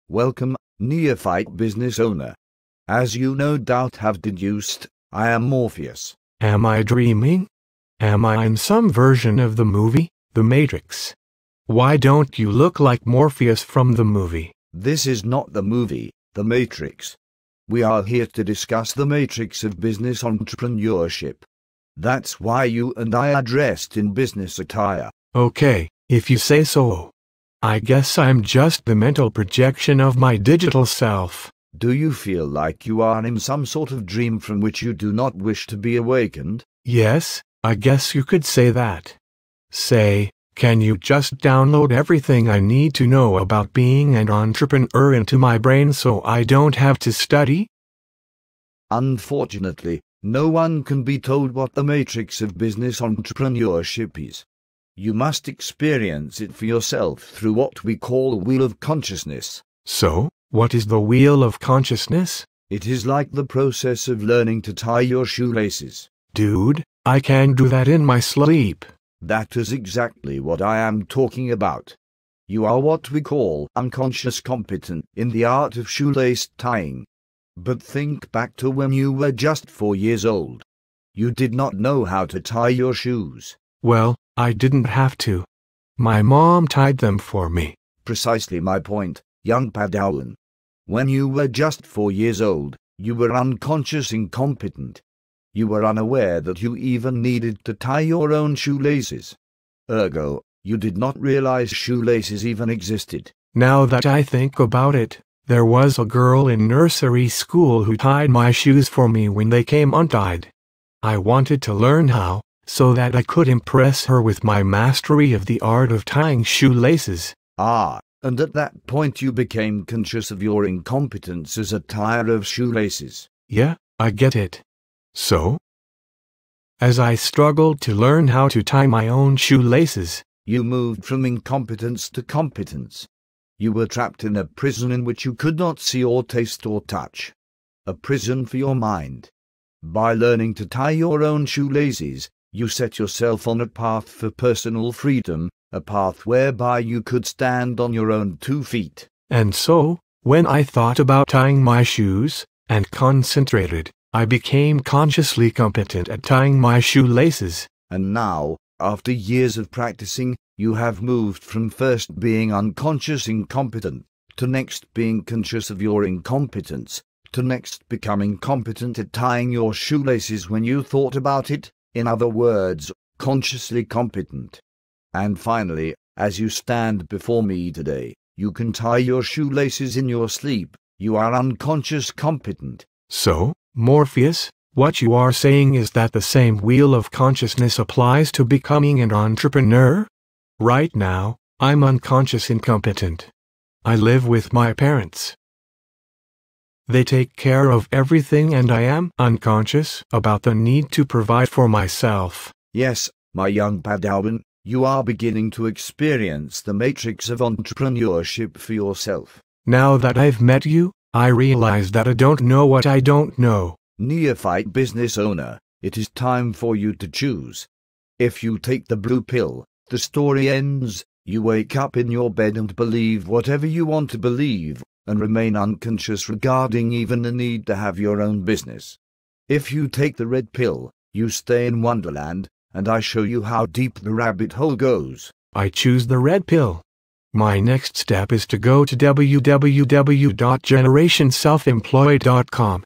Welcome, neophyte business owner. As you no doubt have deduced, I am Morpheus. Am I dreaming? Am I in some version of the movie, The Matrix? Why don't you look like Morpheus from the movie? This is not the movie, The Matrix. We are here to discuss the matrix of business entrepreneurship. That's why you and I are dressed in business attire. Okay, if you say so. I guess I'm just the mental projection of my digital self. Do you feel like you are in some sort of dream from which you do not wish to be awakened? Yes, I guess you could say that. Say, can you just download everything I need to know about being an entrepreneur into my brain so I don't have to study? Unfortunately, no one can be told what the matrix of business entrepreneurship is. You must experience it for yourself through what we call the wheel of consciousness. So, what is the wheel of consciousness? It is like the process of learning to tie your shoelaces. Dude, I can do that in my sleep. That is exactly what I am talking about. You are what we call unconscious competent in the art of shoelace tying. But think back to when you were just 4 years old. You did not know how to tie your shoes. Well, I didn't have to. My mom tied them for me. Precisely my point, young Padawan. When you were just 4 years old, you were unconscious incompetent. You were unaware that you even needed to tie your own shoelaces. Ergo, you did not realize shoelaces even existed. Now that I think about it, there was a girl in nursery school who tied my shoes for me when they came untied. I wanted to learn how, so that I could impress her with my mastery of the art of tying shoelaces. Ah, and at that point you became conscious of your incompetence as a tire of shoelaces. Yeah, I get it. So? As I struggled to learn how to tie my own shoelaces, you moved from incompetence to competence. You were trapped in a prison in which you could not see or taste or touch. A prison for your mind. By learning to tie your own shoelaces, you set yourself on a path for personal freedom, a path whereby you could stand on your own 2 feet. And so, when I thought about tying my shoes, and concentrated, I became consciously competent at tying my shoelaces. And now, after years of practicing, you have moved from first being unconscious incompetent, to next being conscious of your incompetence, to next becoming competent at tying your shoelaces when you thought about it, in other words, consciously competent. And finally, as you stand before me today, you can tie your shoelaces in your sleep. You are unconscious competent. So, Morpheus, what you are saying is that the same wheel of consciousness applies to becoming an entrepreneur? Right now, I'm unconscious incompetent. I live with my parents. They take care of everything and I am unconscious about the need to provide for myself. Yes, my young Padawan, you are beginning to experience the matrix of entrepreneurship for yourself. Now that I've met you, I realize that I don't know what I don't know. Neophyte business owner, it is time for you to choose. If you take the blue pill, the story ends. You wake up in your bed and believe whatever you want to believe, and remain unconscious regarding even the need to have your own business. If you take the red pill, you stay in Wonderland, and I show you how deep the rabbit hole goes. I choose the red pill. My next step is to go to www.generationselfemployed.com